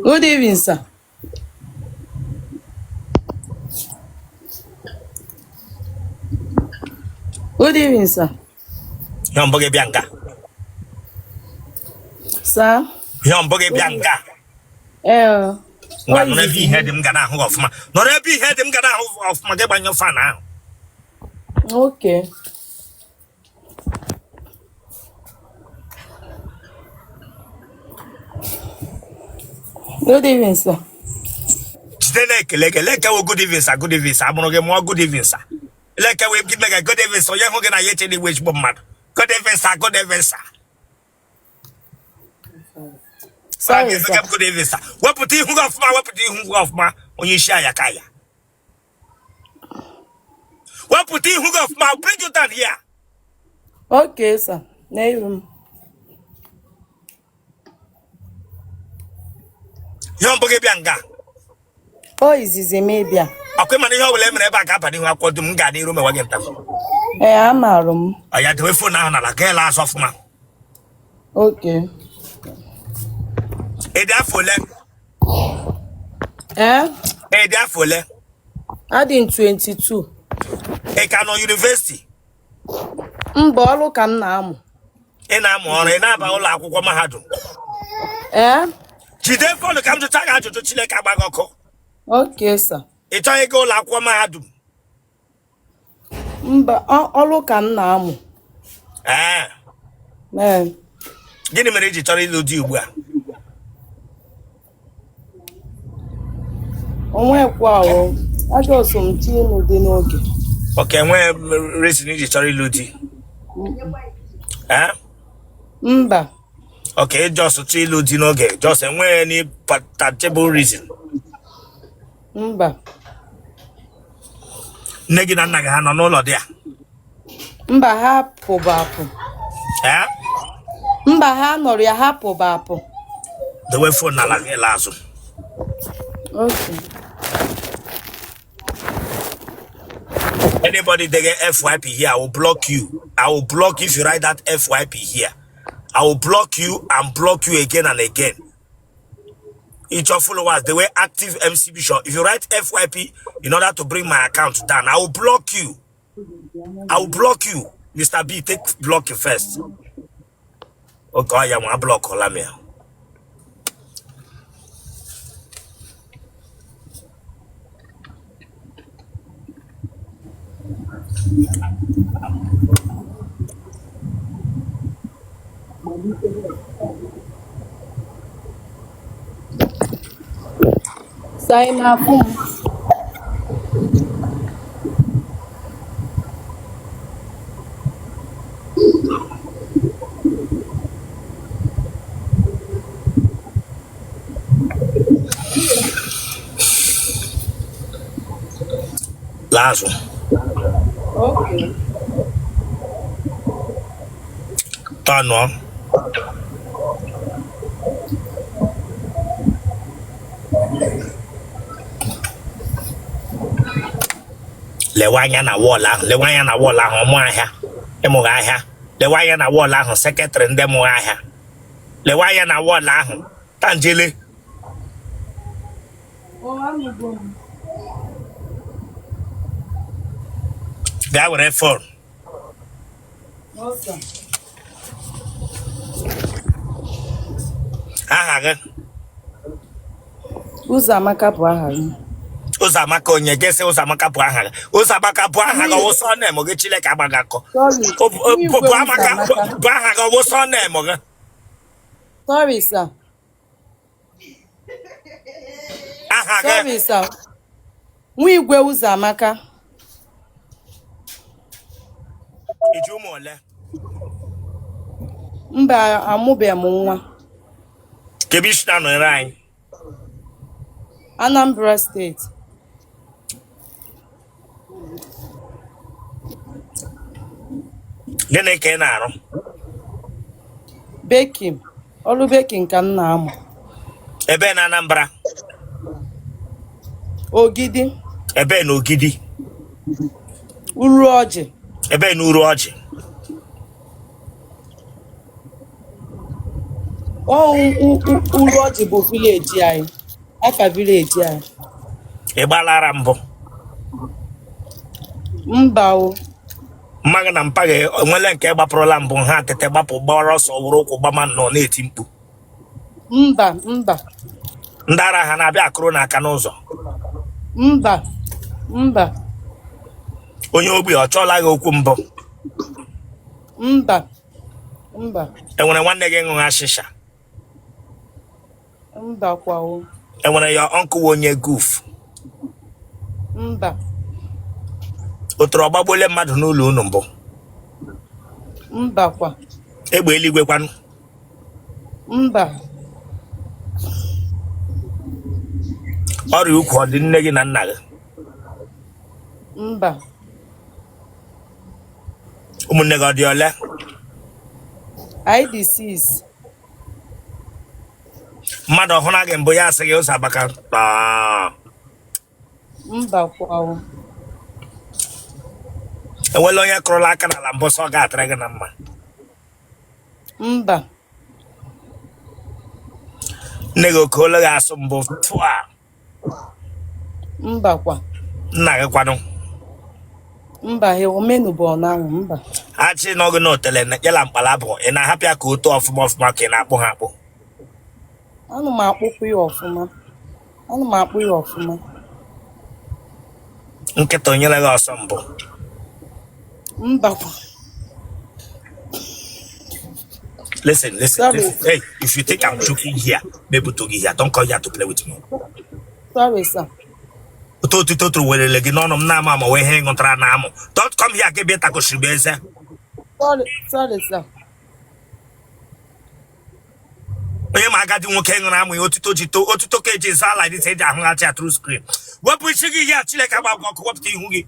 Good evening, sir. Good evening, sir. Yomboge Bianca. Sir? Yomboge Bianca. What Not is every it? head him gonna off my. Not every head him gonna off my get on your fan now. Okay. Good evening, sir. Like good evening, sir. Good evening, sir. I'm gonna get more good evening, sir. Like we give like a good evening, so you're gonna get any wish bomb mad. Good evening, sir. Good evening, sir. Sorry, sir. Good evening, sir. What put you off my, what put you off my, when you share your kaya? What put you off my, bring you down here? Okay, sir. Name. Yomboge Bianca. Oh, is it maybe? Okay, man, you will let me back up and you are called to Mungadi room again. I'm a room. I had to phone now, like a last of my. Okay. A therefore, Eh? a therefore, Adding 22. a canon university. Mbolo can now. In a more in about Mahadu. Eh? She therefore come to tag out to Chile Cabagoko. Okay, sir. It's a go like Mahadu. Olo can now. Ah, Eh. give me a digital Ludia. Wow. I got some tea no dinogi. Okay, when racing digital Ludi. Ah, Mba. okay, just a tree Ludi no get. Just and when any patable reason. Mba. Negin and Nagahan on all of there. Mba ha pobapo. Ah, Mba ha nor ya ha pobapo. the way for Nalagelazo. Okay. Anybody they get FYP here, I will block you. I will block you if you write that FYP here. I will block you and block you again and again. Each of followers, they were active MC Bishop. If you write FYP in order to bring my account down, I will block you. I will block you. Mr. B, take block you first. Okay, I am a block Olamia. Sign up. Last one. Okay. Turn on. Lewanya na wala homoahia. Emoahia. Lewanya na wala ho secretary ndemoahia. Lewanya na wala ho. Tanjele. Oh, I'm going. That would have fun. Okay. Aha. Uzamaka bụ aha gị. Uzamaka onye gese Uzamaka bụ aha. Uzamaka bụ aha ga woso na mo ge chile ka gbagakọ. Bu amaka bụ aha ga woso na mo ge. Sorry, sir. Aha ga. Sorry, sir. Nwa igwe Uzamaka. Iju mo ole. Mba amụbe m nwa. Kebishna no rai. Anambra State. Gene ke na arụ. Baking. Ọrụ baking ka m na-amụ. Ebe na Anambra. Ogidi. Ebe na Ogidi. Uru ọjị. Ebe na Uru ọjị. Uru ọjị bụ village anyị. Afa village ya. Ịgbalara mbụ. Mba o. Mmaga na mpaghị onwele nke gbapụrụla mbụ ha tete gbapụ gbara ọsọ wụrụ ụkwụ gbama nọ na-eti mkpu. Mba. Ndị ara ha na-abịa akụrụ n'aka n'ụzọ. Mba. Onye ogbi ọ chọọla gị okwu mbụ. Mba. Enwere nwanne gị ṅụrụ ashisha. Mba kwa o. Enwere ya ọnkụ onye goof. Mba. O toro ọgbagbole mmadụ n'ụlọ unu mbụ. Mba kwa. Egbe eluigwe kwanụ. Mba. Ọrịa ukwu ọ dị nne gị na nna gị? Mba. Ụmụnne gị ọ dị ole? Anyị dị 6. Mmadụ ọhụrụ gị mbụ ya asị gị ụzọ abaka. Mba kwa o. Enwela onye kụrụla aka n'ala mbụ sọ ga-atara gị na mma. Mba. Nne gị okoolo gị asụ mbụ tụa. Mba kwa. Nna gị kwanụ. Mba he omenu bụ ọnanwụ mba. Achị n'ọgụ na otele yala mkpala bụ ị na-ahapụ ya ka o too ọfụma ka ị na-akpụ ha akpụ. Anụ m akpụkwu ya ọfụma. Nkịta onyere gị ọsọ mbụ. Mba kwa. Listen. Sorry. Hey, if you think I'm joking here, maybe to here, don't come here to play with me. Sorry, sir. Totu welele gị n'ọnụ m na-ama ma wee ihe ngụtara na amụ. Don't come here ka ebe takoshiri bụ eze. Sorry, sir. Onye ma agadi nwoke ṅụrụ amụ ya otuto ka eji nsa ala dị eji ahụghachi ya through screen. Wepụ isi gị ihe Chineke agba ọkụ wepụta ihu gị.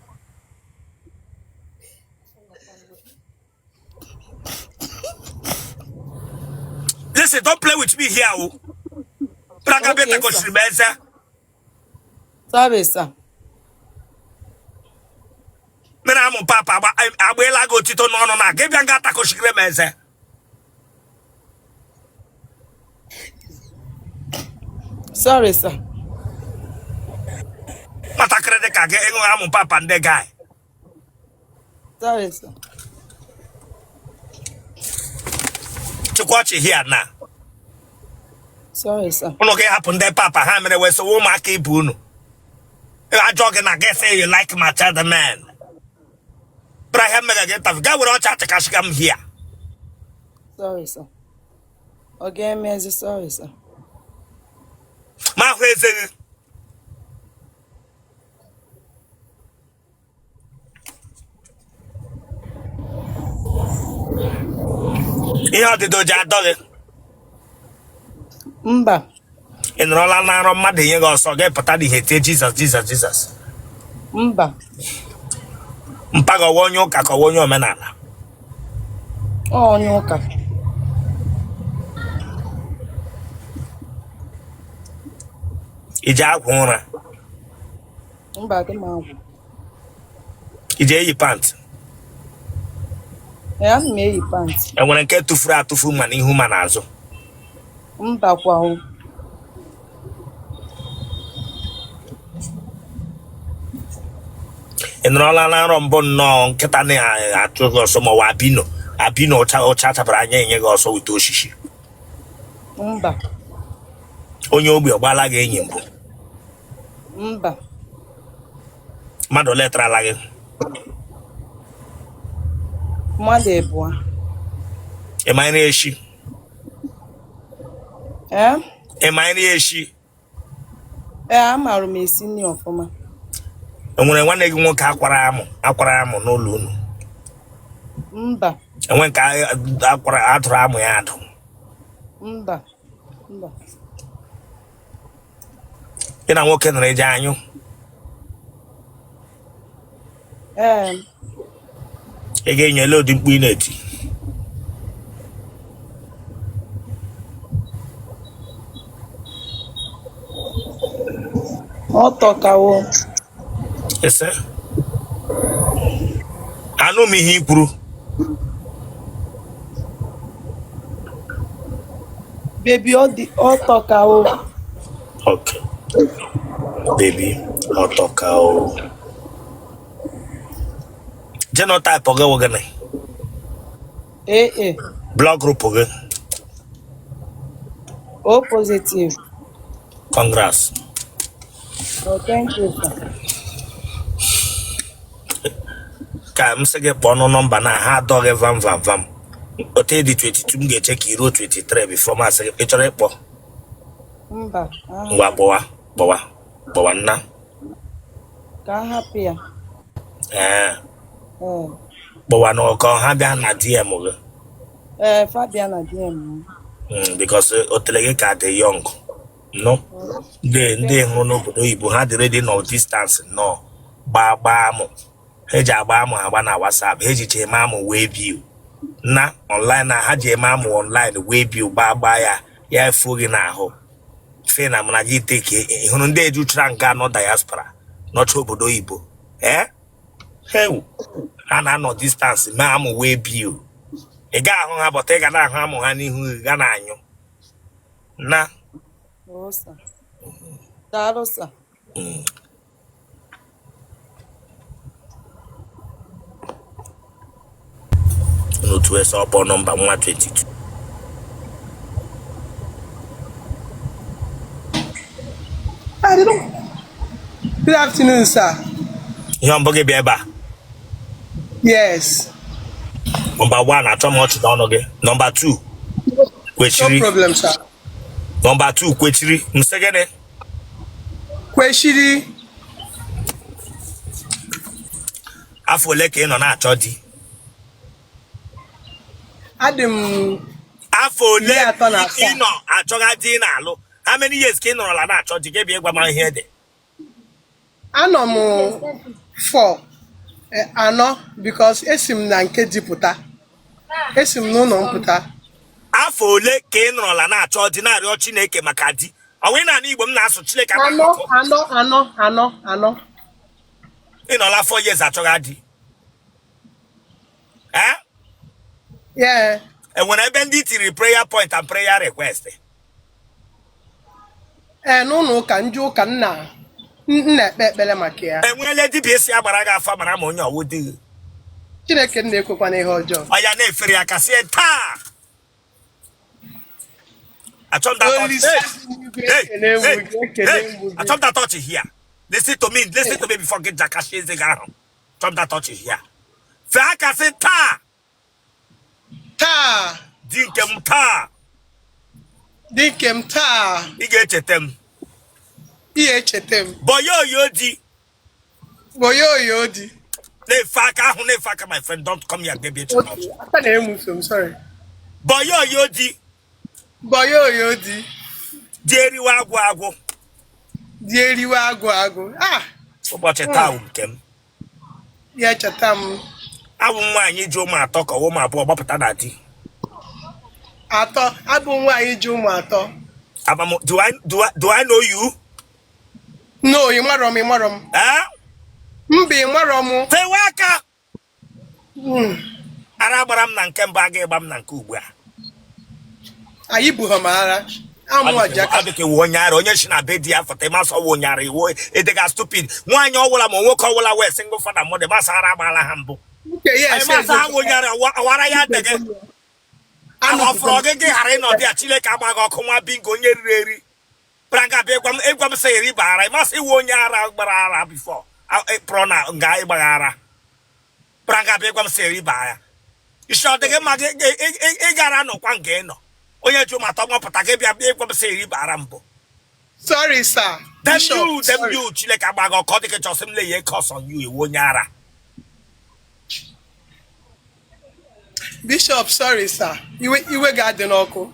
Listen, don't play with me here. Okay, sorry, sir. Mena amụ papa agbaela gị otito n'ọnụ na gị bịa nga takoshiri m eze. Sorry, sir. Matakịrị dị ka gị ịṅụ amụ papa ndị guy. Sorry, sir. Chukwachi here na. Sorry, sir. Unu ga-ahapụ ndị papa ha mere wee sowe ụmụaka ibu unu. Ajọ gị na gị say you like my child man. But I have mega get of guy with all chat come here. Sorry, sir. Okay, me sorry, sir. Ma where's it? Ihe ọdịdị oji adọghị. Mba. Ị nọrọla na-arọ mmadụ ihe gị ọsọ ga-epụta dị ihe tie Jizọs. Mba. Mpaga ọwa onye ụka ka ọwa onye omenala. Onye ụka. Ije akwa ụra. Mba dị m agwụ. Ije eyi pant. Ana m eyi pant. Enwere nke tụfuru atụfu ma n'ihu ma n'azụ. Mba kwa o. Ị nọrọla na nrọ mbụ nnọọ nkịta na-atụ gị ọsọ ma ọ bụ abino ọcha chapụrụ anya enye gị ọsọ wite osisi. Mba. Onye ogbi ọgbala gị enyi mbụ. Mba. Mmadụ letrala gị. Mmadụ abụọ. Ị ma nri eshi? Ị ma nri eshi? Amaara m esi nri ọfụma. Enwere nwanne gị nwoke akwara amụ n'ụlọ unu? Mba. Enwe nke atụrụ amụ ya adụ? Mba. Ị na nwoke nọrọ eje anyụ? Ị ga-enye load mkpu ị na-eti? Ọtọkawo. Ese? Anụ m ihe i kwuru. Baby, ọtọkawo. Okay. Baby, Otokao. Genotype again. AA. Blood group again. O positive. Congrats. Oh, thank you, sir. Ka say get bono number na ha dog vam. Otele di 22 m ga check 23 before ma say e chore ekpo. Mba. Ngwa bowa nna. Ka happy ya. Bowa no ko ha bia na DM go. Fabian na DM. Because Otele ka dey young. No. They no obodo Igbo ha dey ready no distance no. Ba mo. Heji agba amụ agba na WhatsApp, heji che mamu wee view. Na online na ha je mamu online wee view ba ya efu gị na ahụ. Fe na mna gị take ihunu ndị eju tra nka no diaspora, no obodo Igbo. Heu. Ha na no distance mamu wee view. Ị ga ahụ ha bọta ị ga na ahụ amụ ha n'ihu ga na anyụ. Na. Oh, sir. Daalụ, sir. No to us up on number 122. I don't know. Good afternoon, sir. Yomboge Beba. Yes. Number 1, I try much down again. Number 2, No problem, sir. Number 2, Kwechiri. Msegene. Kweshiri. Afo leke no na achodi. Adam. Afo leke no achoga di na alụ. How many years ka ị nọrọla na achọdi gị bịa gwa m ihe dị? Anọ m 4 anọ because esi m na nke dipụta. Esi m n'ụlọ mpụta. Afọ ole ka ị nọrọla na achọdi na-arịọ Chineke maka di? Ọ wee na Igbo m na-asụ Chineke Anọ. Ị nọla 4 years achọga di. Yeah. Enwere ebe ndị tiri prayer point and prayer request? N'ụlọ ụka ndị ụka nna ekpe ekpere maka ya. Enwele dibịa esi agbara gị afa mara ma onye ọwụ dị. Chineke na-ekwekwa n'ihe ọjọọ. Ọ ya na-efere ya kasị taa. Achọm that touch here. Listen to me before get jakashi eze gị ahụ. Achọm that touch here. Fe aka sị taa. Taa. Di nke m taa. Dị nke m taa. Ị ga-echeta m. Ihe echeta m. Boyo di. Na-efe aka my friend, don't come here baby. Okay, aka na-emu so I'm sorry. Boyo di. Di eriwe agwụ. Ah. Ụbọchị taa nke m. Ya cheta m. Abụ nwaanyị ji ụmụ atọ ka ụmụ abụọ gbapụta na di. Atọ, abụ nwaanyị ji ụmụ atọ. Do I know you? No, ị marọ m. Mba, ị marọ m. Fewe aka. Ara gbara m na nke mbụ aga ịgba m na nke ugbu a. Anyị bụ ha ma ara. Amụ ajaka. Adịka iwu onye ara, onye si na be di ya foto ịmasị ọwụ onye ara iwu edega stupid. Nwaanyị ọwụla ma nwoke ọwụla wee single father mother masị ara agbala ha mbụ. Masị ha onye ara awara ya adịghị. Afọrọ gị ghara ịnọdụ ya Chineke agbaghị ọkụ nwa bingo onye riri eri. Praga bịa ịgwa m sị eri bara ịmasị iwu onye ara gbara ara bifọ. Pro na nga ịgbagha ara. Praga bịa ịgwa m sị eri bara ya. Isi ọ dịghị mma ị gara nọkwa nke nọ. Onye ju mata nwapụta gị bịa ịgwa m sị eri bara mbụ. Sorry, sir. Them you Chineke agbaghị ọkụ ọ dịka chọsị m leye curse on you iwu onye ara. Bishop, sorry, sir. Iwe ga-adị n'ọkụ.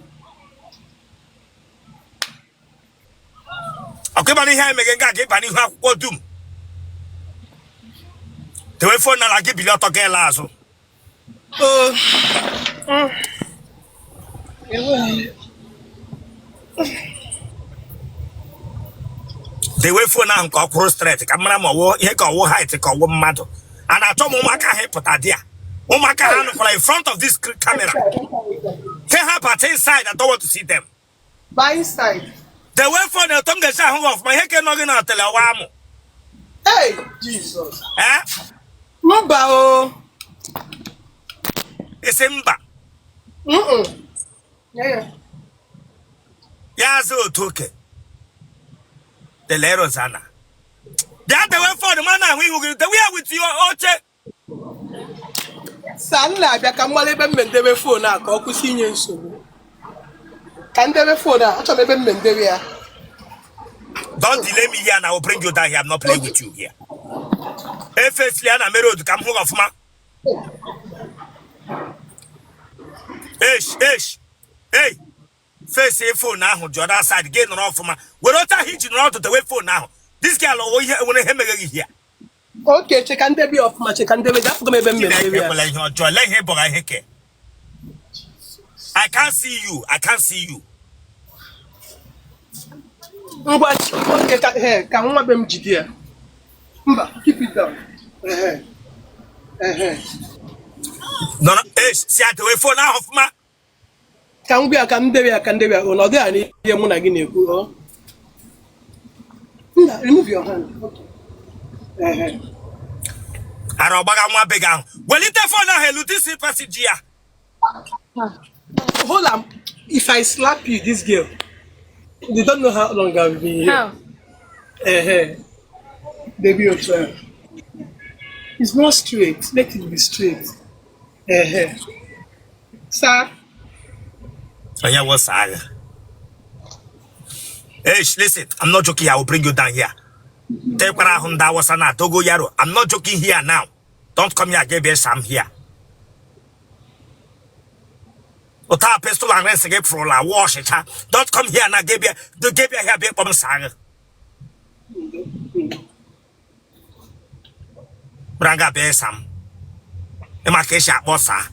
Ọkụba n'ihe emege nga ga-ịba n'ihu akwụkwọ dum. Tewe fon na gị bili ọtọ gị la azụ. Tewe fon ahụ ka ọ kwụrụ straight ka mara ma ọwụ ihe ka ọwụ height ka ọwụ mmadụ. A na-achọ m ụmụaka ha ịpụta di ya. Ụmụaka ha nọkwara in front of this camera. Can help at inside, I don't want to see them. By inside. The way for the tongue is off my head cannot get out Otele. Hey, Jesus. Eh? Mba. It's Imba. Yeah. Yazo took it. The Lerosana. That the way for the man we will the way with your Oche. Sanna bịa ka mmale ebe mmendebe phone a ka ọ kwụsị inye nsogbu. Ka ndebe phone a, achọrọ m ebe mmendebe ya. Don't delay me here and I will bring you down here. I'm not playing with you here. Hey, firstly, I'm married to come home of ma. Hey. Face a phone now, the other side, again on off ma. We're not hitching out to the way phone now. This girl over here, when I here. Okay, check and be off my check and be that for me. I can't see you. I can't see you. Okay, can one of them GD? Keep it down. No, see at the way for now of ma. Can we? I can do it. Oh, no, there any muna gini ku. Remove your hand. Okay. Arobaga mwa bega. Well, it for now. Hello, this is passage here. Hold on. If I slap you, this girl, they don't know how long I've been here. How? Baby, it's not straight. Let it be straight. Sir. Oh, yeah, what's that? Hey, listen, I'm not joking. I will bring you down here. Take what I Honda was an Togo Yaro. I'm not joking here now. Don't come here, get some here. Ota pistol and rest again for la wash it. Don't come here now, give you the give you here big bomb saga. Braga bear some. Emakesha bossa.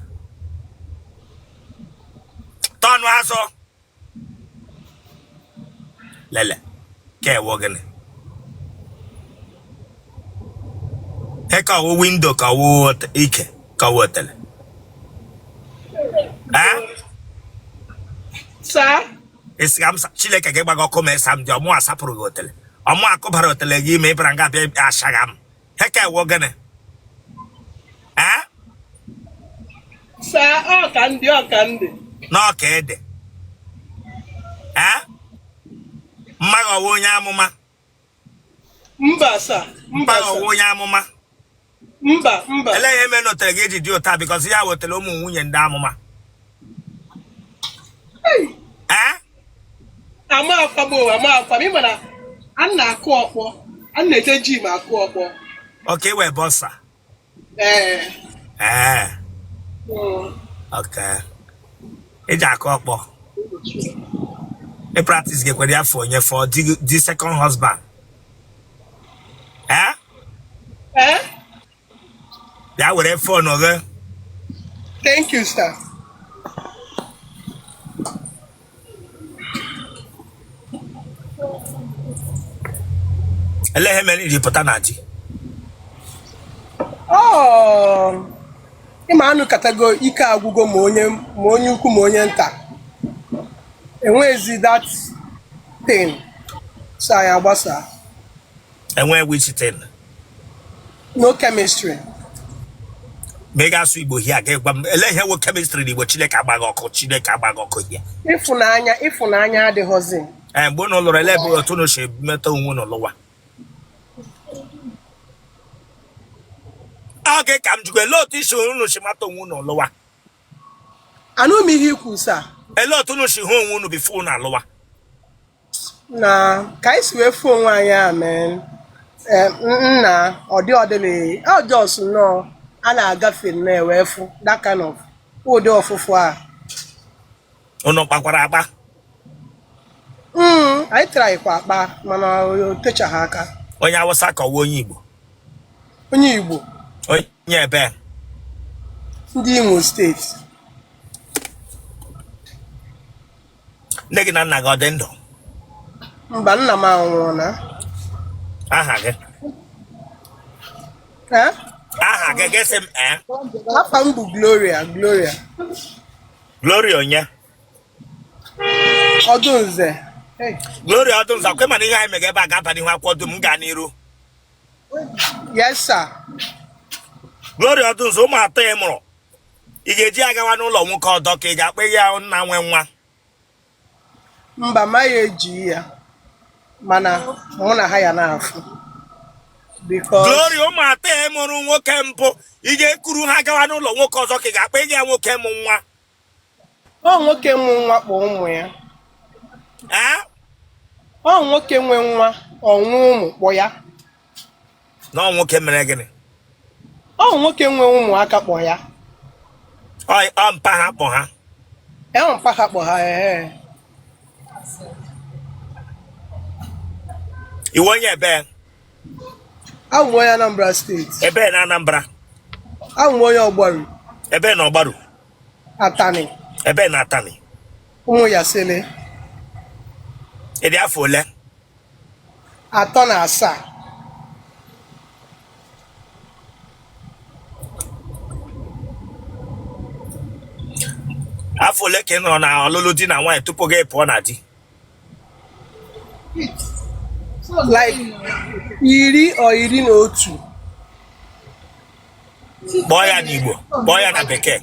Don Razo Lele, care wogan. Heka window ka wood ike ka Otele. Sir? It's Chile can get back or come some the more sapro Otele. A more copper Otele, you may bring up a shagam. Heka wogan. Sir, oh, candy. No, kid. Mago wonya Amuma. Mba, sir. Mago wonya Amuma. Mba. Let him not take it to because I will tell him and Amuma. Hey. I'm not co-op. I'm not a gym. Okay, we're bossa. Okay. It's a couple. A practice get ready for you for the second husband. That would have fun, okay? Thank you, sir. Let him any potanaji. Oh, Imanu Katago, Ika Google Monyu Kumonyenta. And where is that thing? Saya Wasa. And where which it? No chemistry. Mega sweet boy here. Let her work chemistry. The Chile Cabago, Chile Cabago here. If Unanya, the Jose. And Bono Level or Tuno shape metal one or lower. Okay, come to a lot issue, no shimato one or lower. I know me here, Kusa. A lot to know she home won't be phone or lower. Nah, Kais we phone one, yeah, man. Nah, or the other day. I'll just know. And I got feeling that kind of. Oh, the awful for. Oh, no, Paquaraba. I try Papa, man, teach a hacker. When I was a Igbo. Igbo. Oh, yeah, bear. The Imo State. Negina Nagodendo. Banana Mawana. I guess him, Gloria. Gloria, yeah. Odunze. Hey. Glory ọdún nza kwe mana ihe anyị mega ebe a ga-aba n'ihu akwụkwọ dum gaa n'iru. Yes, sir. Glory ọdún nza ụmụ atọ ị mụrụ. Ị ga-eji agawa n'ụlọ nwoke ọdọ ka ị ga-akpa ya nna nwe nwa. Mba ma ya eji ya. Mana mụ na ha ya na-afụ. Because Glory ụmụ atọ ị mụrụ nwoke mbụ. Ị ga-ekuru ha gawa n'ụlọ nwoke ọzọ ka ị ga-akpa ya nwoke mụ nwa. ọ nwoke nwe nwa kpọ ụmụ ya. Ọ nwoke nwe nwa ọnwụ ụmụ kpọ ya. Na nwoke mere gịnị? Ọ nwoke nwe ụmụaka kpọ ya. Ọ mpa ha kpọ ha. Mpa ha kpọ ha ee. Iwe onye ebe? Abụ m onye Anambra steeti. Ebe na Anambra? Abụ m onye Ọgbaru. Ebe na Ọgbaru? Atani. Ebe na Atani? Ụmụ Yasele. Ị dị afọ ole? 37. Afọ ole ka ị nọrọ na ọlụlụ di na nwaanyị tupu gị pụọ na di? Like 10 or 11. Kpọọ ya n'Igbo, kpọọ ya na Bekee.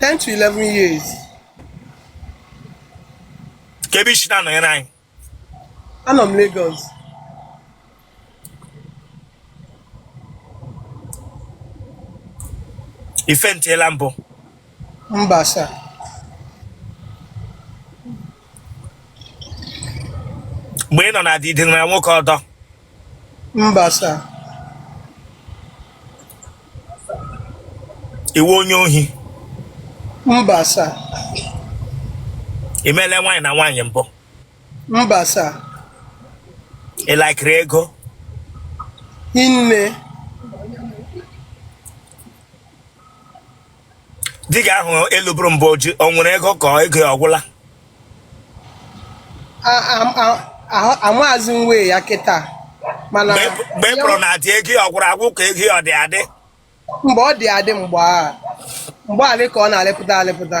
10 to 11 years. Ka ebe isi na-anọnyere anyị? Anọ m Lagos. Ife ntiela mbụ? Mba sir. Mgbe ị nọ na di na nwoke ọdọ? Mba sir. Iwu onye ohi? Mba sir. Imele nwaanyị na nwaanyị mbụ? Mba sir. Ị laikiri ego? Nne. Di gị ahụ eluburu mbụ oji o nwere ego ka ego ya ọgwụla? Amaazị nwe ya kịta. Mana mgbe ị pụrụ na di ego ya ọgwụrụ agwụ ka ego ya ọ dị adị? Mgbe ọ dị adị mgbe a ka ọ na-alịpụta alịpụta.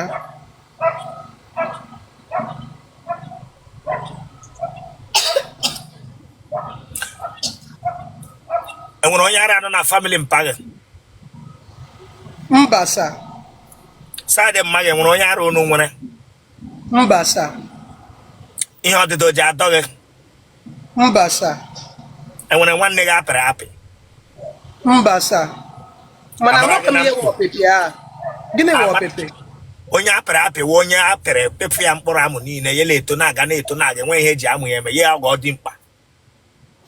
Enwere onye ara nọ na family mpa gị? Mba sir. Sadị mma gị enwere onye ara unu nwere? Mba sir. Ihe ọdịdọ ji adọ gị? Mba sir. Enwere nwanne gị apịrị apị? Mba sir. Mana amaka m ihe wụ ọpịpị a. Gịnị wụ ọpịpị? Onye apịrị apị wụ onye apịrị pịpụ ya mkpụrụ amụ niile ya na-eto na-aga na-eto na-aga enwe ihe eji amụ ya eme ya ọ dị mkpa.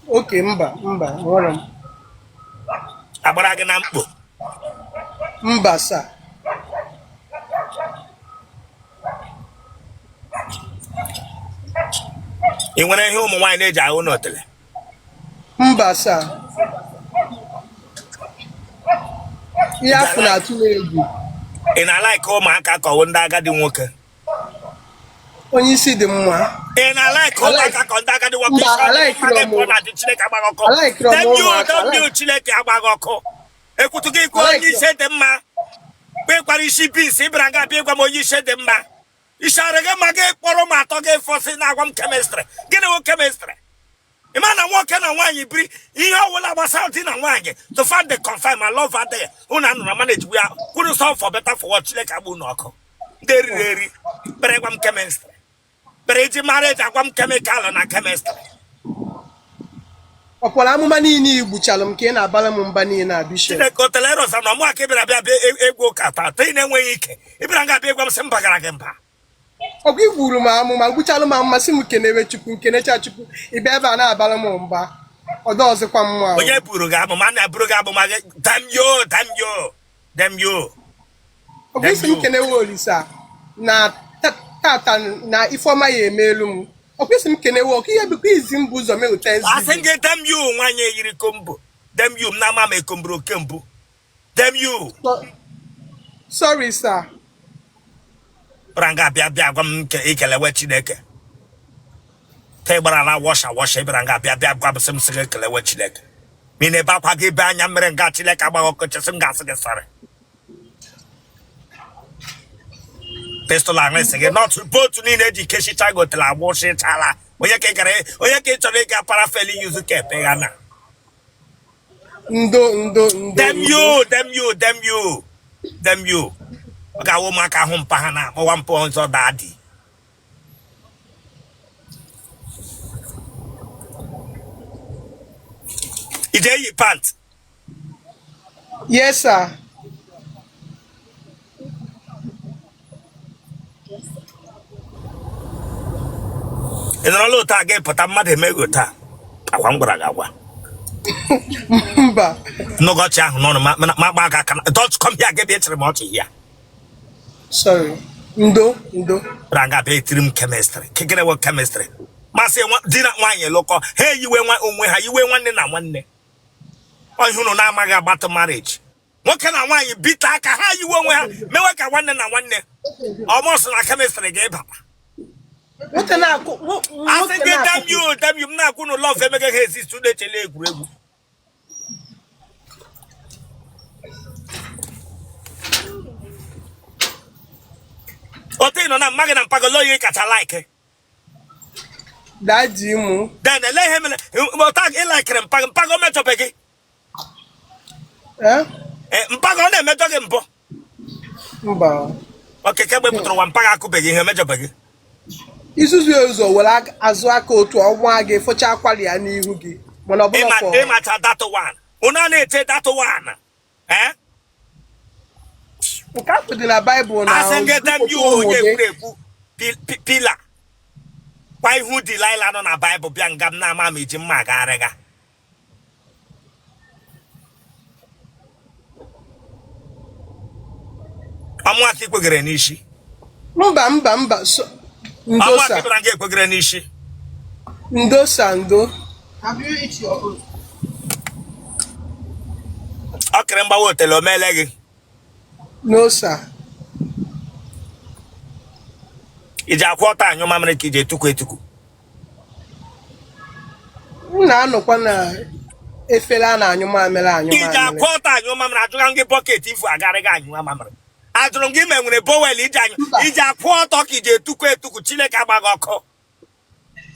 Oke mba nwere m. Agbara gị na mkpo? Mba sir. Ị nwere ihe ụmụ nwaanyị na-eji ahụ n'Otele? Mba sir. Ihe afọ na-atụ m egwu. Ị na-alaiki ụmụaka ka ọwụ ndị agadi nwoke? Onye isi dị mma. Ị na-alaiki ụmụaka ka ndị agadi nwoke? Mba, alaikiri m. Chineke agbaghị ọkụ. Alaikiri m ụmụaka. Demio Chineke agbaghị ọkụ. Ekwutu gị ikwu onye isi dị mma. Kpekwara isi bisi ịbịara nga bịa ịgwa m onye isi dị mma. Ishara gị ma gị kpọrọ m atọ gị fọsị na-agwa m kemịstrị. Gịnị wụ kemịstrị? Ị ma na nwoke na nwaanyị biri ihe ọbụla gbasara di na nwaanyị to find the confirm and love there. Unu anụ na manage ya kwuru sọ for better for what Chineke agba unu ọkụ. Ndị eriri eri kpere gwa m kemịstrị. Kpere iji mara eji agwa m kemịkalụ na kemịstrị. Ọkwara amụma niile igbuchalụ m ka ị na-abara m mba niile na bishọp. Chineke Otele rosa na ọmụaka ịbịara bịa egwu ụka taa ị na-enweghị ike ịbịara nga bịa ịgwa m sị mba gara gị mba. Ọgụ igburu m amụma gbuchalụ m amụmasị m kenewe Chukwu nkenecha Chukwu ịbịa ebe a na-abara m mba ọdọ ọzọkwa mma. Onye buru gị amụma na-eburu gị amụma gị damyo. Ọgụ isi m kenewe Olisa na tata na Ifeọma ya emeelu m. Ọgụ isi m kenewe ọkụ ihe bụkwa izi m bụ ụzọ mee ụta asị gị damyo nwaanyị eyiri kombo damyo m na-ama m ekomburu oke mbụ damyo. Sorry sir. Branga bịa gwa m ikelewe Chineke. Ka ị gbara na washa ịbịara nga bịa gwa m sị m sị gị ekelewe Chineke. Ma ị na-ebe akwa gị be anya mmiri nga Chineke agbaghị ọkụ chesị m ga-asị gị sarị. pistol and again. Not both to need education go to la washing chala. Oya ke chole parafeli use ke pegana. Them you. Okay, I will make a home pahana for 1 point or daddy. Is there your pants? Yes, sir. It's a little target, but I'm not a megota. I want to no gotcha, no, don't come here, get it remote here. Sorry. Ndo. Ranga bedroom chemistry. Kick it about chemistry. Master didn't want your local. Hey, you were you were one in a 1 day. Oh, you know now, my about marriage. What can I want you beat like how you were? Milk 1 in a 1 day. Almost like chemistry gave up. What an I think damn you not going to love him again. He's today to leg. Otele na magana and pagolo you catch like. That Jimu. Then they lay him in tag like him pago metro peggy. Mpago ne metro gempo. Mba. Okay, can we put one paga peggy here metro peggy? Isuzu ezo wala azu aka otu ọnwa aga focha akwali ya n'ihu gị. Mana ọbụla for. They matter that one. Una na take that one. Eh? Nke afọ dị na Bible na. I get them you pillar. Why who Delilah on a Bible biangam na mama ji mma garega. Amwa ki kwegere n'ishi. Mba. Ndosa. Amwa ki kwegere n'ishi. Ndo. Have you eaten your own? Okere mba Otele o mele gị. No, sir. Iji akwọta anyụ mamịrị ka iji etuku. Na anọkwa na efere a na anyụ mamịrị. Iji akwọta anyụ mamịrị ajụga gị bọket ifu agarị gị anyụ mamịrị. Ajụrụ gị me nwere bowel iji akwọta ka iji etuku Chineke agbaghị ọkụ.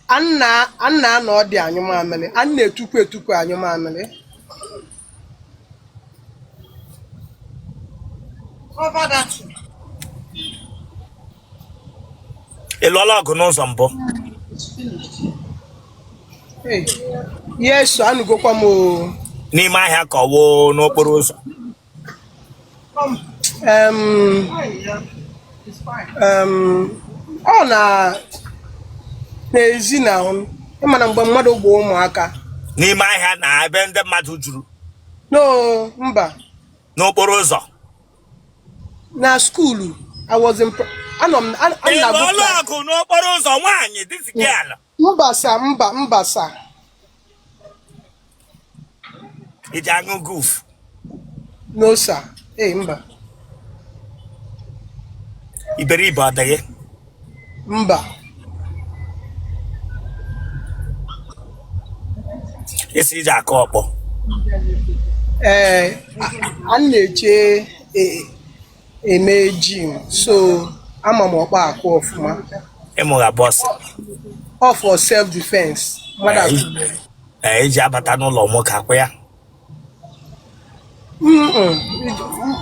Anna na ọ dị anyụ mamịrị. Anna etuku anyụ mamịrị. Cover that. Ịlụọla ọgụ n'ụzọ mbụ. Yes, anụgokwa m o. N'ime ahịa ka ọwụ n'okporo ụzọ. Ọ na-ezi na ahụ ịmana mgbe mmadụ gbuo ụmụaka. N'ime ahịa na ebe ndị mmadụ juru. No, mba. N'okporo ụzọ. Na school, I was in. Ịlụọla ọgụ n'okporo ụzọ nwaanyị this girl. Mba sa. Iji aṅụ goof. No sir. Mba. Iberibe ọ dịghị. Mba. Esi iji akọ ọkpọ. A na-eche eme gym, so ama m ọkpa akụ ọfụma. Ịmụga bọs. All for self defense. Eji abata n'ụlọ nwoke akwụ ya.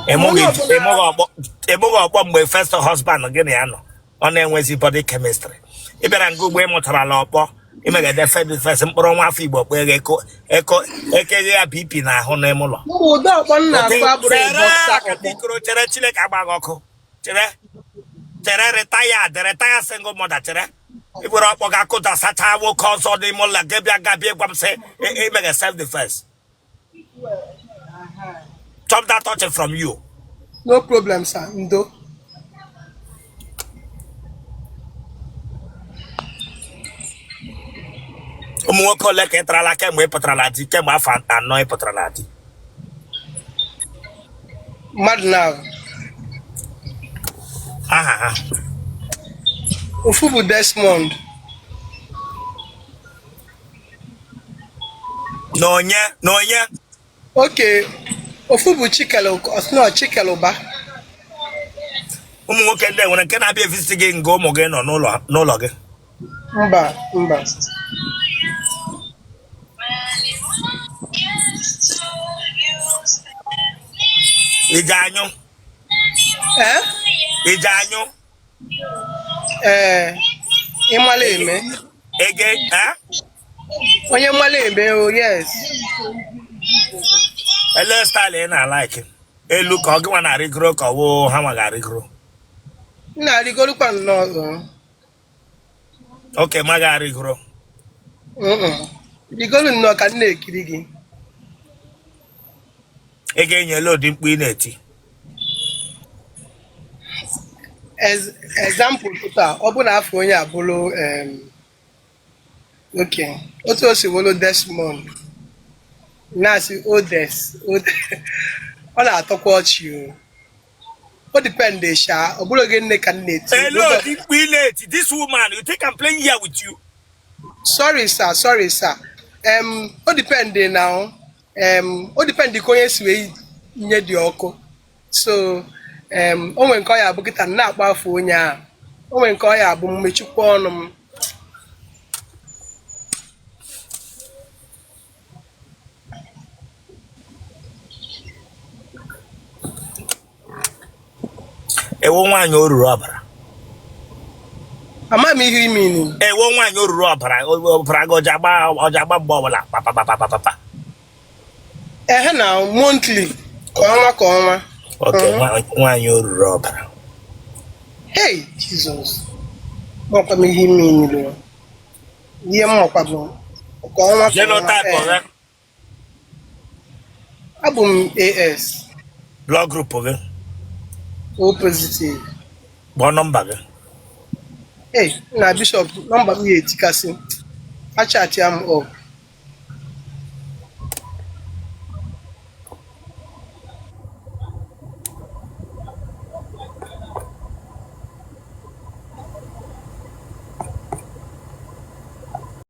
Ịmụga ọkpọ mgbe first husband gị na ya nọ. Ọ na-enwezi body chemistry. Ị bịara nga ugbo ịmụtarala ọkpọ. Imegede self defense mkpụrụ nwa afọ Igbo kpee ekeghe ya BP n'ahụ n'ime ụlọ. Ụdọ ọkpọ nna akụ abụrụ ịbọksa. Chere Chineke agbaghị ọkụ. Chere retire single mother chere. Iwere ọkpọ ga-akụda sacha nwoke ọzọ n'ime ụlọ gabịa gwa m sị imege self defense. Chop that touch from you. No problem, sir. Ndo. Ụmụ nwoke ole ka ị tarala kemgbe ị pụtara di kemgbe afọ 4 ị pụtara di. Mmadụ na Aha ha. Ofu bụ Desmond. N'onye. Okay. Ofu bụ Chikeluba. nwoke ndị nwere nke na-abịa efisi gị nga ụmụ gị nọ n'ụlọ gị. Mba. Ije anyụ. Ije anyụ. Ịmala eme. Ege, Onye mala eme, oh yes. Ele style ị na-like. Elu ka ọ gị nwa na-arịgoro ka ọ wụ ha nwa ga-arịgoro. Na-arịgoro kwa nnọọ. Okay, ma ga-arịgoro. Rigoro nnọọ ka m na-ekiri gị. Ị ga-enyela ụdị mkpu ị na-eti. Example pụta ọ bụ na afọ onye abụrụ okay, otu o si wolo Desmond na-asị Odes ọ na-atọkwa ọchị o depend sha ọ bụrụ gị nne ka m na-eti. Hello, this woman, you think I'm playing here with you? Sorry sir. O depend now. O depend ka onye si wee nye dị ọkụ. So o nwere nke ọ ya abụ kịta na-akpa afọ onye a. O nwere nke ọ ya abụ mmechikwa ọnụ m. Ewo nwaanyị oruru ọbara. Ama m ihe ime ini. Ewo nwaanyị oruru ọbara gị ọja agba mgbe ọbụla papapapapapa. Na monthly ka ọnwa. Okay, nwaanyị oruru ọbara. Hey, Jesus. Mọkwa m ihe ime ini lụọ. Ihe mmọkwa bụ ka ọnwa. Genotype of it? Abụ m AS. Blood group of it? O positive. Gbaa nọmba gị. Na Bishop nọmba m ya etikasị. Achatị am up.